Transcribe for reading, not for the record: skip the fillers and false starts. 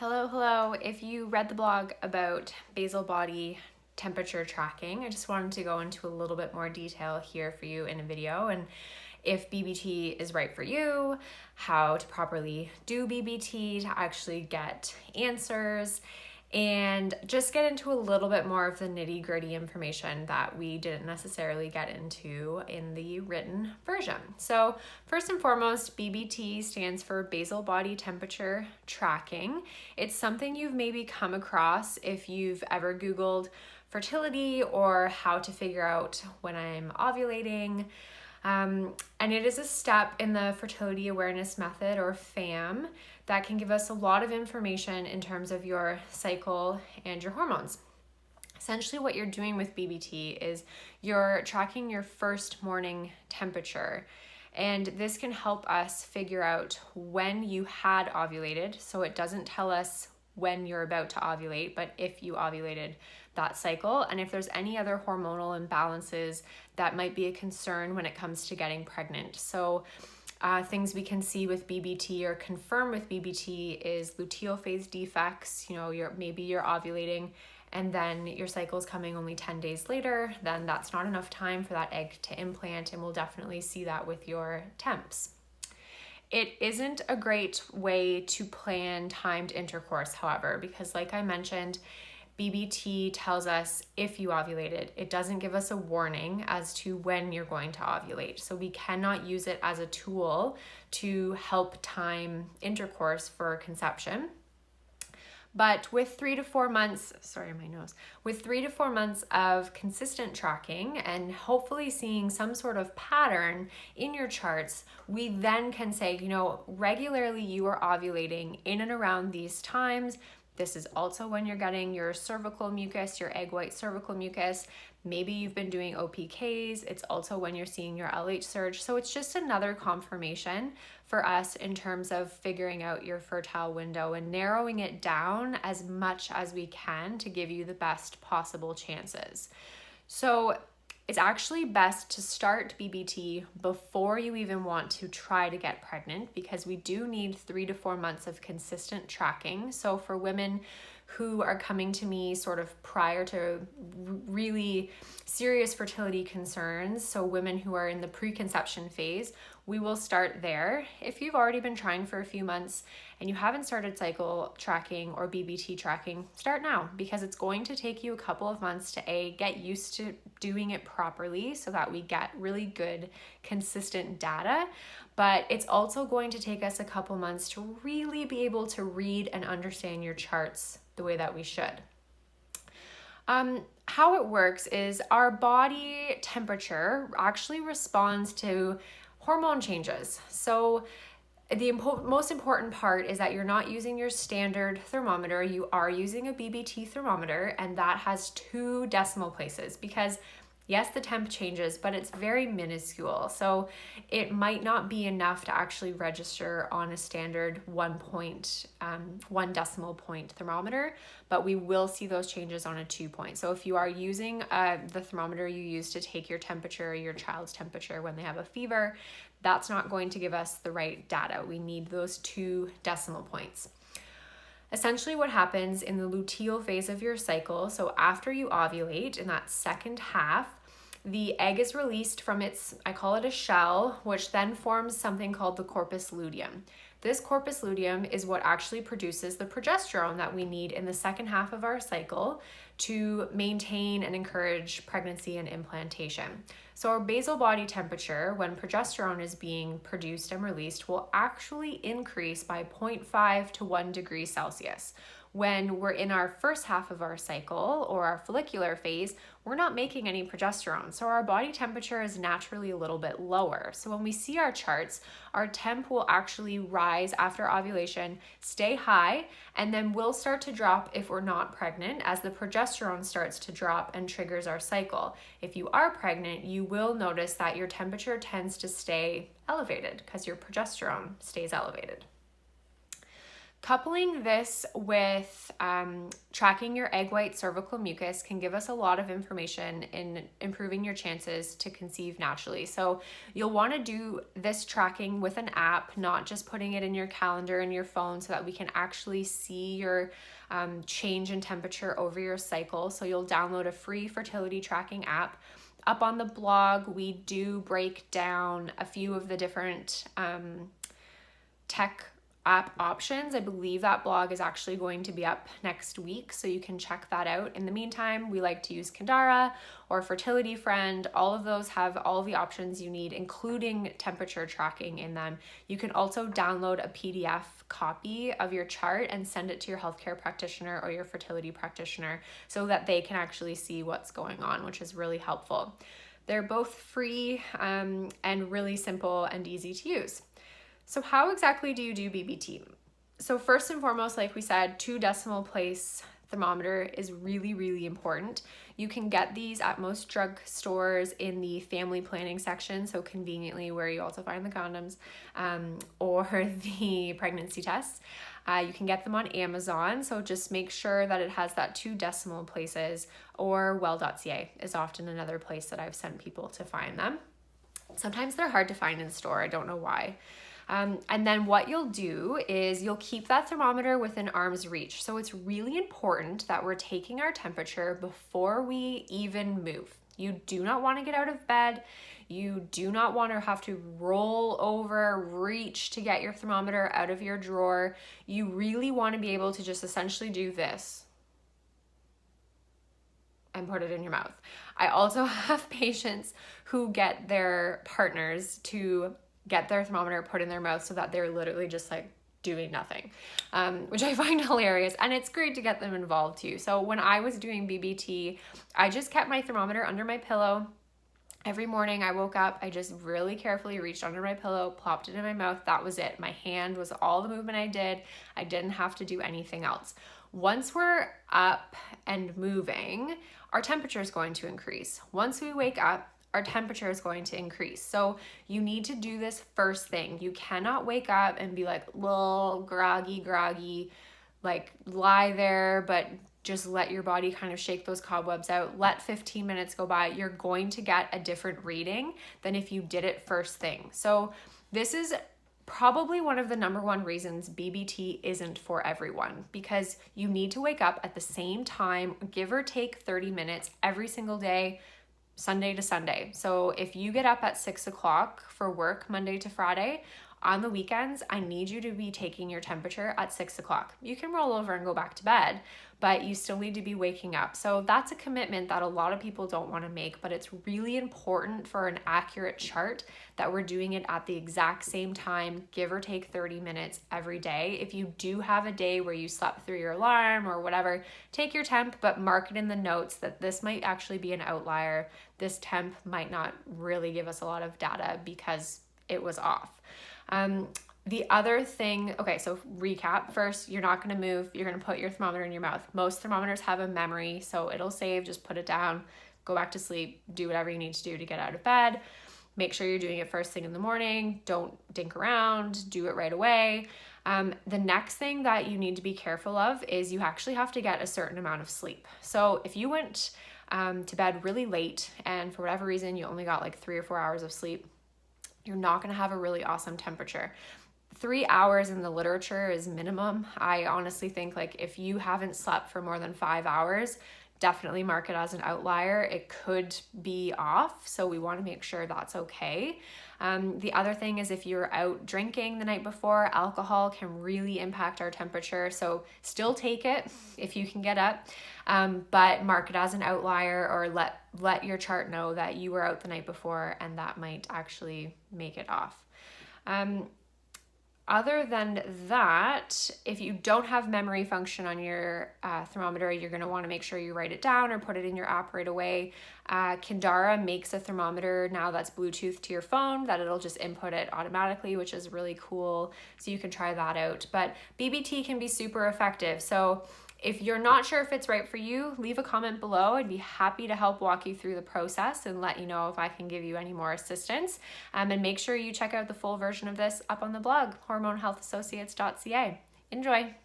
Hello. If you read the blog about basal body temperature tracking, I just wanted to go into a little bit more detail here for you in a video, and if BBT is right for you, how to properly do BBT to actually get answers, and just get into a little bit more of the nitty-gritty information that we didn't necessarily get into in the written version. So first and foremost, BBT stands for basal body temperature tracking. It's something you've maybe come across if you've ever Googled fertility or how to figure out when I'm ovulating. And it is a step in the fertility awareness method, or FAM, that can give us a lot of information in terms of your cycle and your hormones. Essentially, what you're doing with BBT is you're tracking your first morning temperature, and this can help us figure out when you had ovulated. So it doesn't tell us when you're about to ovulate, but if you ovulated that cycle, and if there's any other hormonal imbalances that might be a concern when it comes to getting pregnant. So things we can see with BBT or confirm with BBT is luteal phase defects. Maybe you're ovulating and then your cycle is coming only 10 days later, then that's not enough time for that egg to implant, and we'll definitely see that with your temps. It isn't a great way to plan timed intercourse, however, because like I mentioned, BBT tells us if you ovulated. It doesn't give us a warning as to when you're going to ovulate. So we cannot use it as a tool to help time intercourse for conception. But with 3 to 4 months, with 3 to 4 months of consistent tracking and hopefully seeing some sort of pattern in your charts, we then can say, regularly you are ovulating in and around these times. This is also when you're getting your cervical mucus, your egg white cervical mucus. Maybe you've been doing OPKs. It's also when you're seeing your LH surge. So it's just another confirmation for us in terms of figuring out your fertile window and narrowing it down as much as we can to give you the best possible chances. So it's actually best to start BBT before you even want to try to get pregnant, because we do need 3 to 4 months of consistent tracking. So for women who are coming to me sort of prior to really serious fertility concerns, so women who are in the preconception phase, we will start there. If you've already been trying for a few months and you haven't started cycle tracking or BBT tracking, start now, because it's going to take you a couple of months to get used to doing it properly so that we get really good, consistent data. But it's also going to take us a couple months to really be able to read and understand your charts the way that we should. How it works is our body temperature actually responds to hormone changes. So the most important part is that you're not using your standard thermometer. You are using a BBT thermometer, and that has 2 decimal places, because yes, the temp changes, but it's very minuscule. So it might not be enough to actually register on a standard 1 decimal point thermometer, but we will see those changes on a 2 point. So if you are using the thermometer you use to take your temperature, your child's temperature when they have a fever, that's not going to give us the right data. We need those 2 decimal points. Essentially what happens in the luteal phase of your cycle, so after you ovulate in that second half, the egg is released from its, I call it a shell, which then forms something called the corpus luteum. This corpus luteum is what actually produces the progesterone that we need in the second half of our cycle to maintain and encourage pregnancy and implantation. So our basal body temperature, when progesterone is being produced and released, will actually increase by 0.5 to 1 degree Celsius. When we're in our first half of our cycle, or our follicular phase, we're not making any progesterone. So our body temperature is naturally a little bit lower. So when we see our charts, our temp will actually rise after ovulation, stay high, and then will start to drop if we're not pregnant, as the progesterone starts to drop and triggers our cycle. If you are pregnant, you will notice that your temperature tends to stay elevated because your progesterone stays elevated. Coupling this with tracking your egg white cervical mucus can give us a lot of information in improving your chances to conceive naturally. So you'll want to do this tracking with an app, not just putting it in your calendar and your phone, so that we can actually see your change in temperature over your cycle. So you'll download a free fertility tracking app. Up on the blog, we do break down a few of the different tech app options. I believe that blog is actually going to be up next week, so you can check that out. In the meantime, we like to use Kindara or Fertility Friend. All of those have all the options you need, including temperature tracking in them. You can also download a PDF copy of your chart and send it to your healthcare practitioner or your fertility practitioner so that they can actually see what's going on, which is really helpful. They're both free and really simple and easy to use. So how exactly do you do BBT? So first and foremost, like we said, 2 decimal place thermometer is really, really important. You can get these at most drug stores in the family planning section, so conveniently where you also find the condoms or the pregnancy tests. You can get them on Amazon, so just make sure that it has that 2 decimal places, or well.ca is often another place that I've sent people to find them. Sometimes they're hard to find in store, I don't know why. And then what you'll do is you'll keep that thermometer within arm's reach. So it's really important that we're taking our temperature before we even move. You do not want to get out of bed. You do not want to have to roll over, reach to get your thermometer out of your drawer. You really want to be able to just essentially do this and put it in your mouth. I also have patients who get their partners to get their thermometer put in their mouth so that they're literally just like doing nothing, which I find hilarious. And it's great to get them involved too. So when I was doing BBT, I just kept my thermometer under my pillow. Every morning I woke up, I just really carefully reached under my pillow, plopped it in my mouth. That was it. My hand was all the movement I did. I didn't have to do anything else. Once we're up and moving, our temperature is going to increase. Once we wake up, our temperature is going to increase. So you need to do this first thing. You cannot wake up and be like, well, groggy, like lie there, but just let your body kind of shake those cobwebs out. Let 15 minutes go by. You're going to get a different reading than if you did it first thing. So this is probably one of the number 1 reasons BBT isn't for everyone, because you need to wake up at the same time, give or take 30 minutes every single day, Sunday to Sunday. So if you get up at 6 o'clock for work Monday to Friday, on the weekends, I need you to be taking your temperature at 6 o'clock. You can roll over and go back to bed, but you still need to be waking up. So that's a commitment that a lot of people don't want to make, but it's really important for an accurate chart that we're doing it at the exact same time, give or take 30 minutes every day. If you do have a day where you slept through your alarm or whatever, take your temp, but mark it in the notes that this might actually be an outlier. This temp might not really give us a lot of data because it was off. The other thing, okay, so recap. First, you're not going to move. You're going to put your thermometer in your mouth. Most thermometers have a memory, so it'll save. Just put it down, go back to sleep, do whatever you need to do to get out of bed. Make sure you're doing it first thing in the morning. Don't dink around. Do it right away. The next thing that you need to be careful of is you actually have to get a certain amount of sleep. So if you went to bed really late and for whatever reason you only got like 3 or 4 hours of sleep, you're not going to have a really awesome temperature. 3 hours in the literature is minimum. I honestly think like if you haven't slept for more than 5 hours, definitely mark it as an outlier. It could be off, so we want to make sure that's okay. The other thing is if you're out drinking the night before, alcohol can really impact our temperature. So still take it if you can get up, but mark it as an outlier, or let your chart know that you were out the night before and that might actually make it off. Other than that, if you don't have memory function on your thermometer, you're going to want to make sure you write it down or put it in your app right away. Kindara makes a thermometer now that's Bluetooth to your phone that it'll just input it automatically, which is really cool. So you can try that out. But BBT can be super effective. So if you're not sure if it's right for you, leave a comment below. I'd be happy to help walk you through the process and let you know if I can give you any more assistance. And make sure you check out the full version of this up on the blog, hormonehealthassociates.ca. Enjoy.